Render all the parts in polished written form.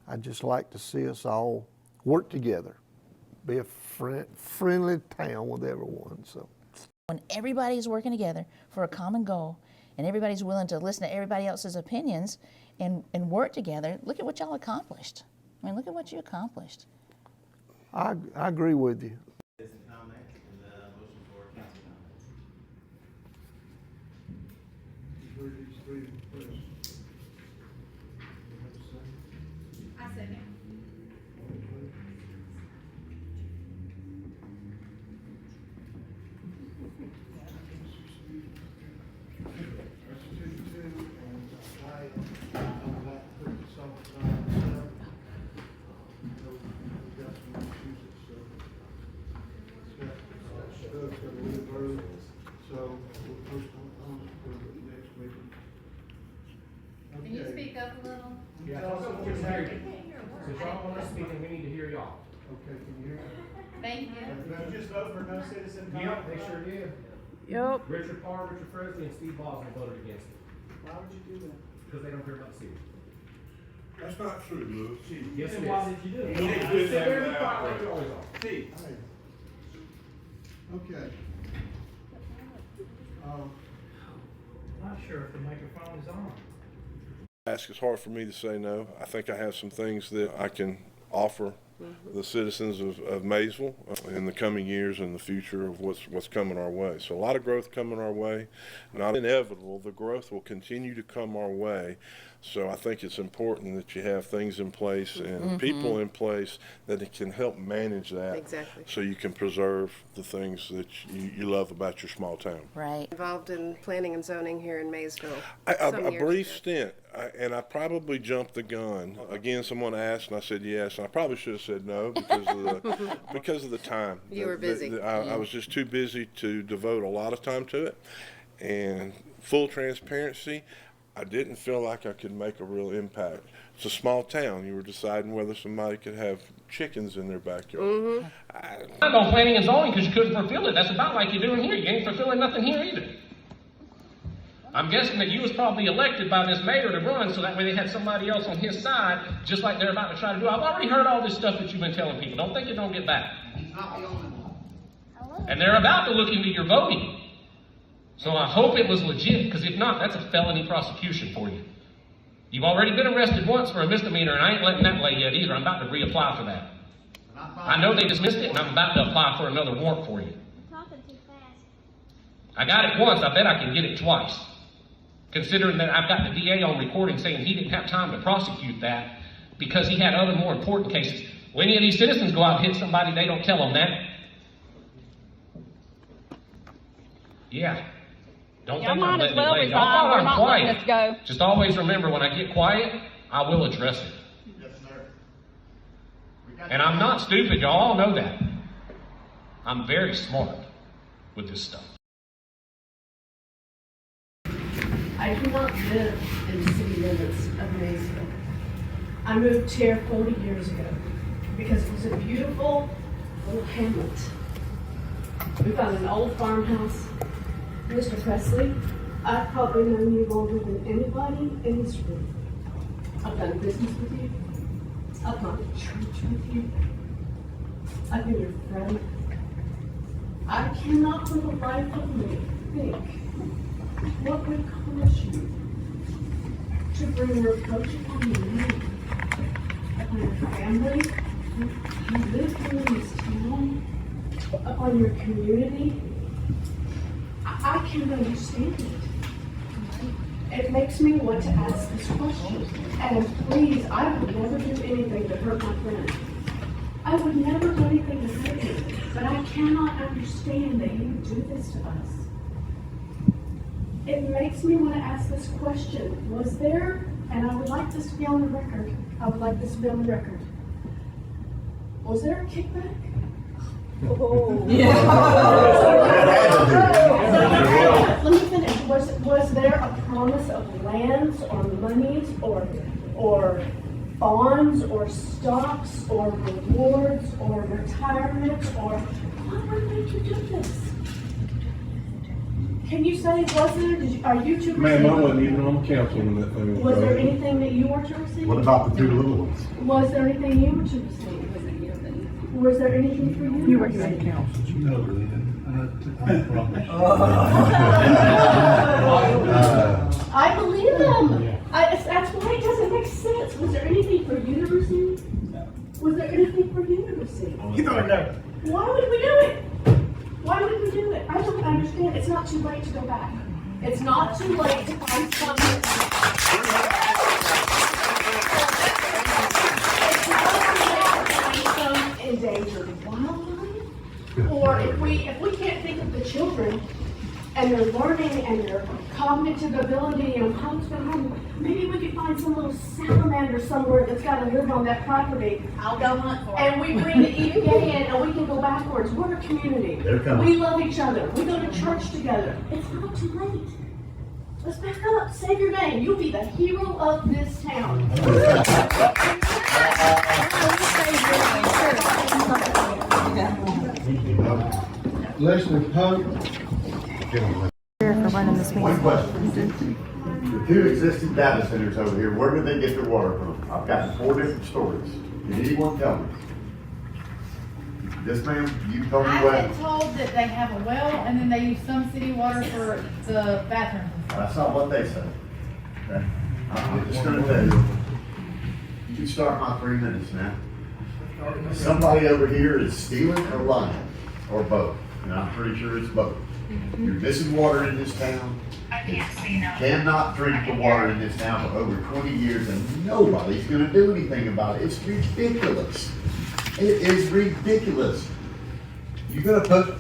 I'd just like to see us all work together, be a friendly town with everyone. So when everybody's working together for a common goal and everybody's willing to listen to everybody else's opinions and work together, look at what y'all accomplished. I mean, look at what you accomplished. I agree with you. Citizen comment and motion for council comment. I second. So we'll push on for the next meeting. Can you speak up a little? Yeah, talk up what you're hearing. Since y'all want us speaking, we need to hear y'all. Okay, can you hear me? Thank you. Did you just vote for no citizen comment? Yep, they sure did. Yep. Richard Parr, Richard Presley, and Steve Boswell voted against it. Why would you do that? Because they don't care about the city. That's not true, Lewis. Yes, it Then is. why did you do it? You need to sit there and be quiet like you always are. Steve. Okay. Not sure if the microphone is on. It's hard for me to say no. I think I have some things that I can offer the citizens of Maysville in the coming years and the future of what's coming our way. So a lot of growth coming our way. Not inevitable. The growth will continue to come our way. So I think it's important that you have things in place and people in place that it can help manage that. Exactly. So you can preserve the things that you love about your small town. Right. Involved in planning and zoning here in Maysville. A some years brief ago. stint, and I probably jumped the gun. Again, someone asked, and I said yes, and I probably should have said no because of the time. You were busy. I was just too busy to devote a lot of time to it. And full transparency, I didn't feel like I could make a real impact. It's a small town. You were deciding whether somebody could have chickens in their backyard. Not on planning and zoning because you couldn't fulfill it. That's about like you're doing here. You ain't fulfilling nothing here either. I'm guessing that you was probably elected by this mayor to run so that way they had somebody else on his side, just like they're about to try to do. I've already heard all this stuff that you've been telling people. Don't think you don't get back. He's not the only one. And they're about to look into your voting. So I hope it was legit, because if not, that's a felony prosecution for you. You've already been arrested once for a misdemeanor, and I ain't letting that lay yet either. I'm about to reapply for that. I know they dismissed it, and I'm about to apply for another warrant for you. Talking too fast. I got it once, I bet I can get it twice. Considering that I've got the DA on recording saying he didn't have time to prosecute that because he had other more important cases. When any of these citizens go out and hit somebody, they don't tell them that. Yeah. Don't Y'all think I'm might as letting it well lay. Y'all resign. thought We're I'm not letting quiet. this go. Just always remember, when I get quiet, I will address it. Yes, sir. And I'm not stupid, y'all all know that. I'm very smart with this stuff. I do not live in the city limits of Maysville. I moved here 40 years ago because it was a beautiful little hamlet. We found an old farmhouse. Mr. Presley, I've probably known you longer than anybody in this room. I've done business with you. I've gone to church with you. I've been your friend. I cannot for the life of me think what would cause you to bring reproach upon me, upon your family, you live here in this town, upon your community? I can't understand it. It makes me want to ask this question. And please, I would never do anything to hurt my friend. I would never do anything to hurt him. But I cannot understand that you do this to us. It makes me want to ask this question. Was there, and I would like this to be on the record, was there a kickback? Oh. Yeah. Let me finish. Was there a promise of lands or monies or bonds or stocks or rewards or retirement or what would make you do this? Can you say, was there, are you to receive? Ma'am, I wasn't even on the council when that thing was. Was there voted. anything that you were to receive? What about the two little ones? Was there anything you were to receive? Was there anything for you? You were here. You know that. I promise. I believe them. That's why it doesn't make sense. Was there anything for you to receive? No. Was there anything for you to receive? You don't know. Why would we do it? Why would we do it? I don't understand. It's not too late to go back. It's not too late to find something. It's not too late to find some endangered wildlife. Or if we can't think of the children and their learning and their cognitive ability and homes from home, maybe we could find some little salamander somewhere that's got to live on that property. I'll go hunt for And we bring the EPA in and we can go backwards. We're a community. They're coming. We love each other. We go to church together. It's not too late. Let's back up. Save your name. You'll be the hero of this town. Leslie Pope. One question. The two existing data centers over here, where do they get their water from? I've gotten 4 different stories. Did anyone tell me? Yes, ma'am, you told me I've what? been told that they have a well and then they use some city water for the bathrooms. That's not what they said. Okay? I'm just gonna tell you. You can start my 3 minutes now. Somebody over here is stealing or lying, or both, and I'm pretty sure it's both. You're missing water in this town. You cannot drink the water in this town for over 20 years, and nobody's gonna do anything about it. It's ridiculous. It is ridiculous. You're gonna put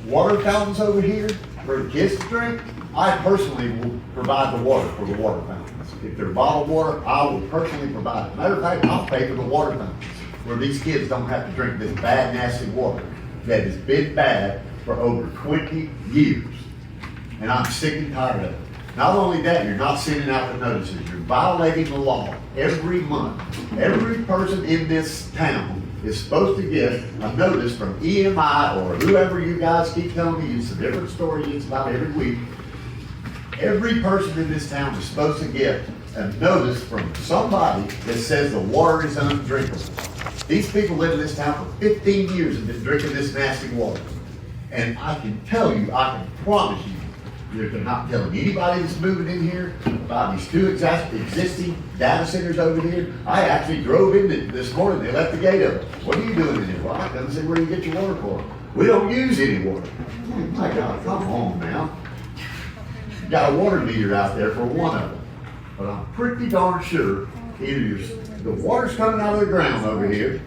water fountains over here for the kids to drink? I personally will provide the water for the water fountains. If they're bottled water, I will personally provide it. Matter of fact, I'll pay for the water fountains, where these kids don't have to drink this bad, nasty water that has been bad for over 20 years. And I'm sick and tired of it. Not only that, you're not sending out the notices. You're violating the law every month. Every person in this town is supposed to get a notice from EMI or whoever you guys keep telling me. It's a different story. It's about every week. Every person in this town is supposed to get a notice from somebody that says the water is undrinkable. These people live in this town for 15 years and been drinking this nasty water. And I can tell you, I can promise you, they're not telling anybody that's moving in here about these two existing data centers over here. I actually drove in this morning. They left the gate open. What are you doing in here? Well, I come and see where you get your water for. We don't use any water. Oh my God, come on now. Got a water meter out there for one of them. But I'm pretty darn sure either the water's coming out of the ground over here,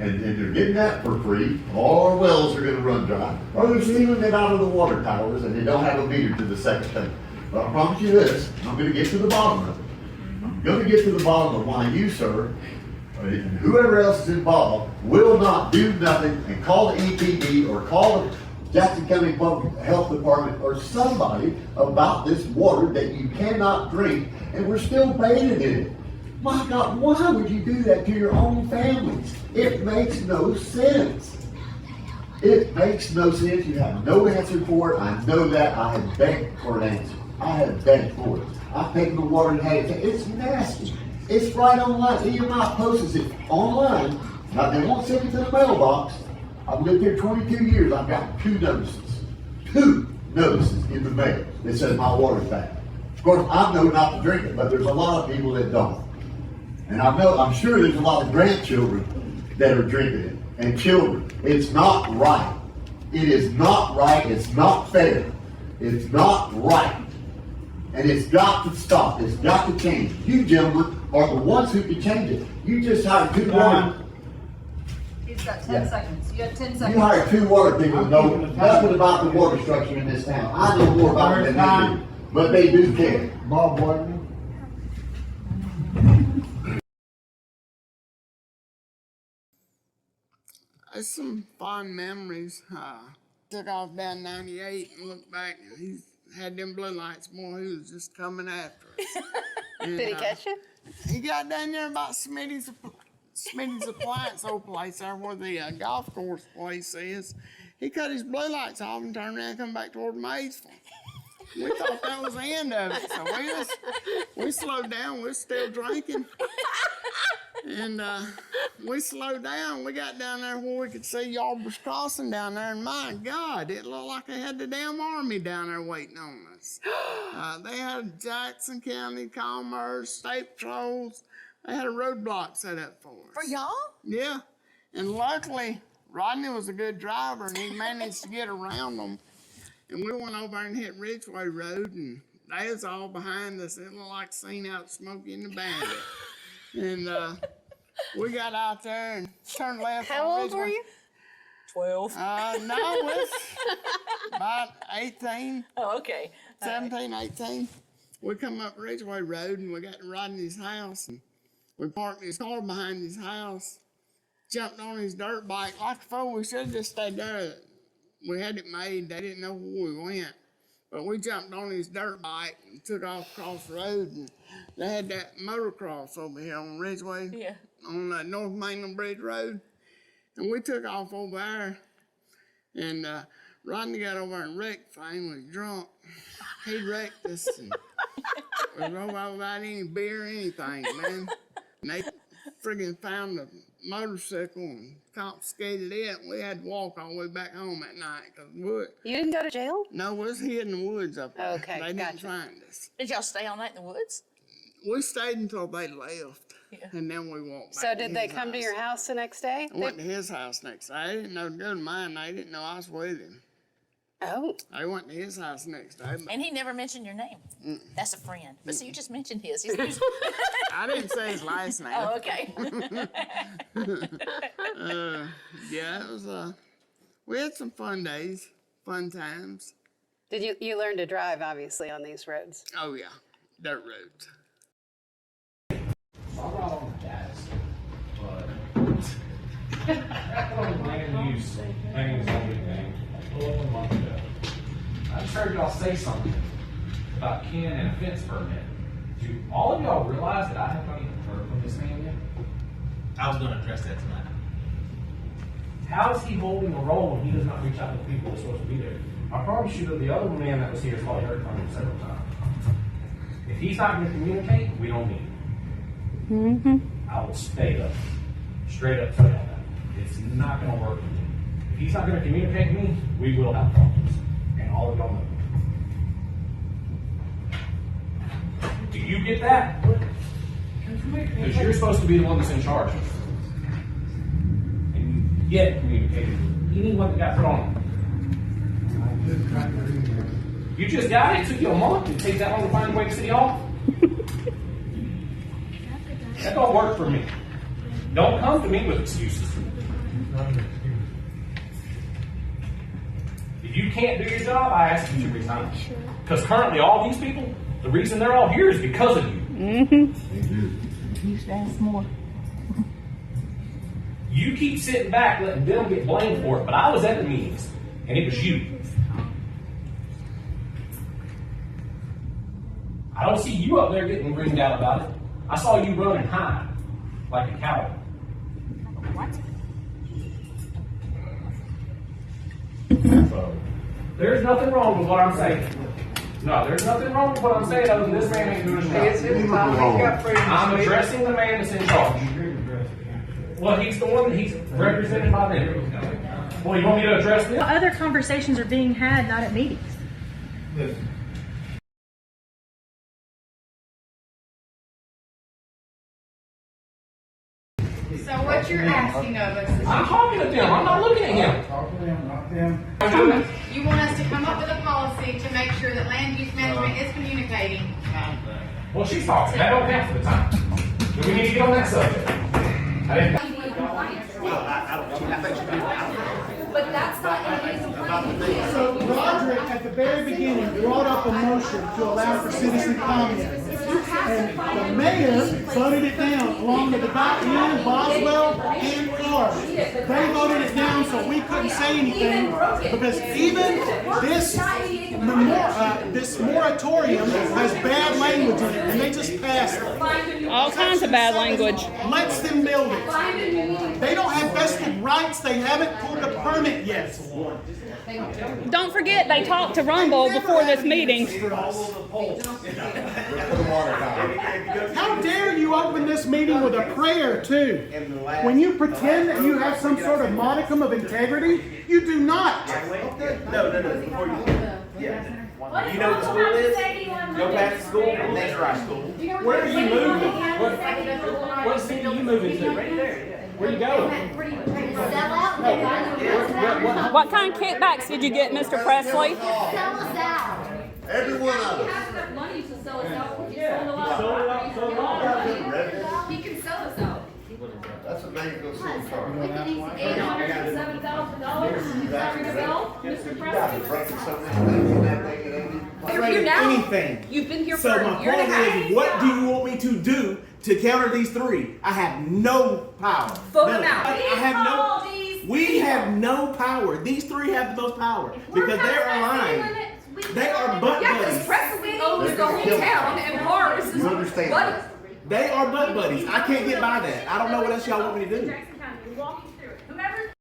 and they're getting that for free, all our wells are gonna run dry, or they're stealing it out of the water towers and they don't have a meter to the second tank. But I promise you this, I'm gonna get to the bottom of it. I'm gonna get to the bottom of why you, sir, and whoever else is involved, will not do nothing and call the EPD or call the Jackson County Public Health Department or somebody about this water that you cannot drink, and we're still paying in it. My God, why would you do that to your own families? It makes no sense. It makes no sense. You have no answer for it. I know that. I have begged for an answer. I have begged for it. I've taken the water and had it. It's nasty. It's right online. EMI posts it online. Now, they won't send it to the mailbox. I've lived here 22 years. I've got 2 notices. 2 notices in the mail that says my water's bad. Of course, I know not to drink it, but there's a lot of people that don't. And I'm sure there's a lot of grandchildren that are drinking it. And children, it's not right. It is not right. It's not fair. It's not right. And it's got to stop. It's got to change. You gentlemen are the ones who can change it. You just hired 2 water. He's got 10 seconds. You have 10 seconds. You hired 2 water people who know nothing about the water structure in this town. I know more about it than they do. But they do care. Bob Whitman. There's some fond memories. Took off down 98 and looked back, and he had them blue lights. Boy, he was just coming after us. Did he catch you? He got down there about Smitty's Appliance old place there where the golf course place is. He cut his blue lights off and turned around and come back toward Maysville. We thought that was the end of it, so we slowed down. We're still drinking. And we slowed down. We got down there where we could see Yarborough Crossing down there, and my God, it looked like they had the damn army down there waiting on us. They had Jackson County, Commerce, State Patrols. They had a roadblock set up for us. For y'all? Yeah. And luckily, Rodney was a good driver, and he managed to get around them. And we went over and hit Ridgeway Road, and they was all behind us. It looked like scene out Smokey and the Bandit. And we got out there and turned left. How on old were Ridgeway. you? 12. No, it's about 18, Oh, okay. 17, 18. We come up Ridgeway Road, and we got to Rodney's house, and we parked his car behind his house, jumped on his dirt bike. Like a fool, we should have just stayed there. We had it made. They didn't know where we went. But we jumped on his dirt bike and took off across the road. And they had that motocross over here on Ridgeway, Yeah. on North Mainland Bridge Road. And we took off over there. And Rodney got over and wrecked the thing, was drunk. He wrecked us. And we drove over without any beer or anything, man. And they friggin' found the motorcycle and confiscated it. We had to walk all the way back home at night. You didn't go to jail? No, we was hid in the woods up there. Okay, They didn't gotcha. find us. Did y'all stay all night in the woods? We stayed until they left. Yeah. And then we walked back So to did they his come to house. your house the next day? I went to his house next day. I didn't know to go to mine. They didn't know I was with him. Oh. I went to his house next day. But And he never mentioned your name. That's a friend. But see, you just mentioned his. He's I didn't say his last name. Oh, okay. Yeah, it was, we had some fun days, fun times. Did you learn to drive, obviously, on these roads? Oh, yeah, dirt roads. I'm not on the gas, but land use things on the thing. I just heard y'all say something about Ken and a fence permit. Do all of y'all realize that I have not even heard from this man yet? I was gonna address that tonight. How is he holding a role when he does not reach out to the people that are supposed to be there? I promise you that the other man that was here has probably heard from him several times. If he's not going to communicate, we don't meet. I will straight up tell y'all that. It's not going to work with me. If he's not going to communicate with me, we will have problems. And all of y'all know. Do you get that? Because you're supposed to be the one that's in charge. And you get communicated with anyone that got put on. You just got it? It took you a month? It takes that long to find a way to City Hall? That don't work for me. Don't come to me with excuses. If you can't do your job, I ask you to resign. Because currently all these people, the reason they're all here is because of you. You should ask more. You keep sitting back letting them get blamed for it, but I was at the meetings, and it was you. I don't see you up there getting ringed out about it. I saw you run and hide like a coward. What? So, there's nothing wrong with what I'm saying. No, there's nothing wrong with what I'm saying other than this man ain't doing his job. I'm addressing the man that's in charge. Well, he's the one that he's represented by them. Well, you want me to address this? Other conversations are being had, not at meetings. So what you're asking of us is I'm talking to them. I'm not looking at him. Talk to them, not them. you want us to come up with a policy to make sure that land use management is communicating. Well, she's talking. That don't half the time. Do we need to get on that subject? I didn't. But that's not anybody's plan. So Roderick, at the very beginning, brought up a motion to allow for citizen comment. And the mayor voted it down, along with the Ian, Boswell, and Clark. They voted it down council, we couldn't say anything because even this moratorium has bad language in it, and they just passed it. All kinds of bad language. Lets them build it. They don't have vested rights. They haven't pulled a permit yet. Don't forget, they talked to Rumble before this meeting. How dare you open this meeting with a prayer too? When you pretend that you have some sort of modicum of integrity, you do not. No. Before you, yeah. You know what the school is? Go back to school, and that's right school. Where are you moving? What city are you moving to? Right there. Where you going? What kind of kickbacks did you get, Mr. Presley? Sell us out. Every one of us. Money to sell us out. He can sell us out. That's a Maysville city car. $807,000 Mr. Presley. You're here now. Anything. You've been here So for my a year point and a half. is, what do you want me to do to counter these three? I have no power. Vote None. them out. I have no. We have no power. These three have the most power because they're aligned. They are butt buddies. Presley owns the whole town and Morris is You understand buddies. They are butt buddies. I can't get by that. I don't know what else y'all want me to do. Jackson County, we'll walk you through it. Whoever